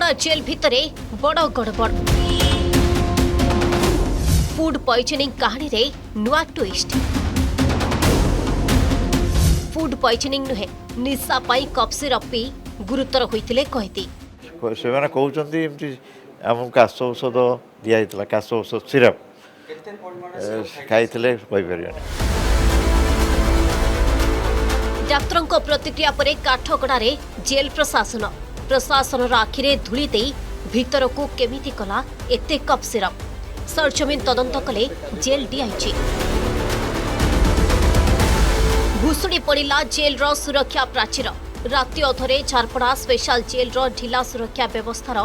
Jharpada jail भितरे बड़ गड़बड़ फूड पॉइजनिंग कहानी रे नुआ ट्विस्ट फूड पॉइजनिंग नुहे निशा पाई कफ सिरप पी गुरुतर होइतिले कहती से कहते एमती आम काश औषध दिखाई काश औषध सिरप खाई डाक्तरों प्रतिक्रिया पर काठगड़ारे जेल प्रशासन प्रशासन आखिरे धूली दे भीतर को केमिति कला एते कप सिरप सरजमीन तदंत कले जेल डीआईजी भुशुड़ी पड़ा जेल सुरक्षा प्राचीर राति अधरे झारपड़ा स्पेशल जेल ढिला सुरक्षा व्यवस्थार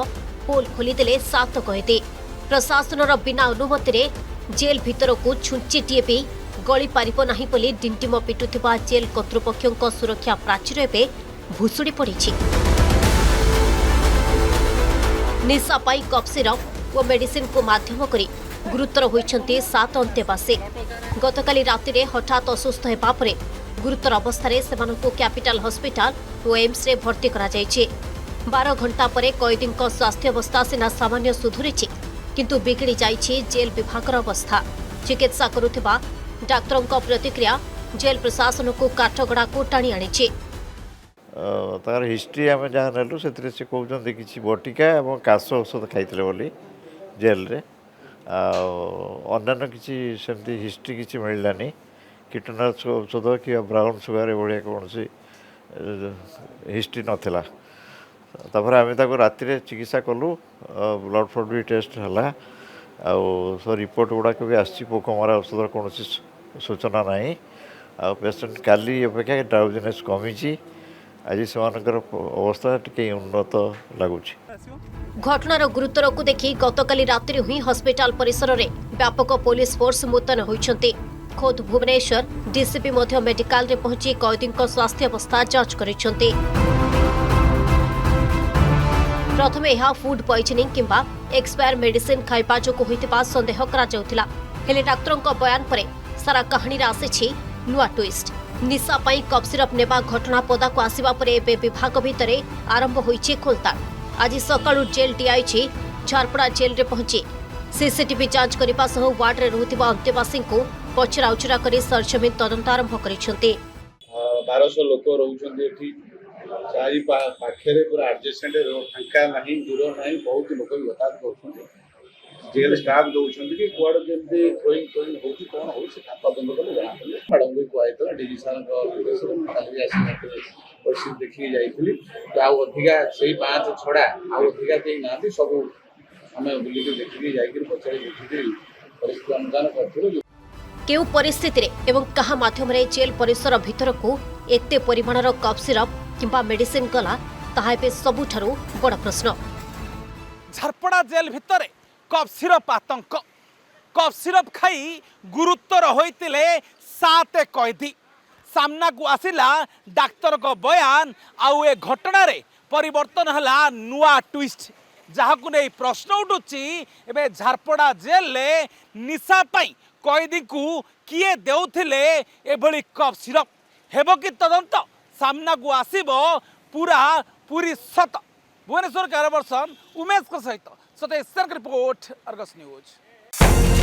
पोल खोलीदेले 7 कैदी प्रशासन बिना अनुमति जेल भितर को छुंचीटे भी गली पारिब नाही बोली डिंटिम पिटुथिबा जेल कर्तृपक्षों सुरक्षा प्राचीर एवं भुशुड़ी पड़ी निशा पाई कफ सिरप और मेडिसिन को माध्यम करी गुरुतर होइछन्ते 7 अंतेवासी गतकाली राति हठात असुस्थ हेबा परे गुरुतर अवस्था सेमानंकु कैपिटल हॉस्पिटल और एम्स रे भर्ती करा जायछि 12 घंटा परे कैदी स्वास्थ्य अवस्था सिना सामान्य सुधुरी किंतु बिगड़ी जाइछि जेल विभागर अवस्था चिकित्सा करुथिबा डाक्तरों प्रतिक्रिया जेल प्रशासन को काठगड़ा को टाणी आनी तार हिस्ट्री आम जहाँ नेलु से कहते कि बटिका और काश औषध खाई बोली जेल रे अन्य किसी सेमती हिस्ट्री किसी मिललानी कीटनाशक औषध कि ब्राउन सुगर भाया कौन सी हिस्ट्री नाला तापर आम राति चिकित्सा कलु ब्लड फ्लड भी टेस्ट है आ रिपोर्ट गुड़ाक भी आसी पोकमरा औषध कौन सूचना ना पेसेंट काली अपेक्षा ड्राउजिनेस कमी आज से अवस्था टे उन्नत लगुच घटनार गुरुतर को देखि गतकाली रात्रि हुई हॉस्पिटल परिसर में व्यापक पुलिस फोर्स मुतयन होइछन्ते खोद भुवनेश्वर डीसीपी मेडिकल रे पहुंची कैदी स्वास्थ्य अवस्था जांच करिछन्ते प्रथमे यह फूड पॉइजनिंग किंबा एक्सपायर मेडिसिन खाइबा जोगु होइतिबा संदेह करा जाउथिला हेले डाक्तरों बयान परे सारा कहानी आसी नुआ ट्विस्ट निशा पाई कफ सिरप नेबा घटना पदा को आसिबा परे एबे विभाग भितरे आरंभ होइछि खोलताड़ आज सकाळु जेल डीआईजी झारपड़ा जेल रे पहुंची सीसीटीवी जांच करने सह वार्ड रे रहुथिबा अंतेवासी को पचरा उचरा करी सरजमीन तदंत आरंभ करिसेंते 1200 लोक रहउछन्ते एठी चारि पाखरे पूरा एडजस्टेंट फांका नाही दूर नाही बहुत लोक यातायात करछन्ते जेल स्टाफ दउछन्ते कि कुआड जेमते थ्रोइंग होती कोन हो से तदंत कले जाना पड़े मैडम भी कुआइतो डिविजन को निर्देशन काली आसी परिस्थिति देखि जाइथिली तो आ अधिका सेही 5 छडा आ अधिका के नाथि सब हमें बुली के देखि जाइकि पछरे देखि परिस्थिति अनुमान करथिलु केउ परिस्थिति रे एवं कहा माध्यम रे जेल परिसर भितर को एते परिमाणर कफ सिरप किंबा मेडिसिन गला ताहा पे सबुठारु बड़ प्रश्न झारपड़ा जेल भितर कफ सिरप आतंक कफ सिरप खाई गुरुतर होइतिले 7 कैदी सामना को आसिला डाक्तर को बयान आउ ए घटना रे परिवर्तन हला नुआ ट्विस्ट जहाँ को नहीं प्रश्न उठुची एबे झारपड़ा जेल ले निशा पाई कैदी को किए देउथिले एभली कफ सिरप हेबो कि तदंत सामना को आसीबो पूरी सत भुवनेश्वर कारवर्सन उमेश सहित सतेश रिपोर्ट अर्गस न्यूज।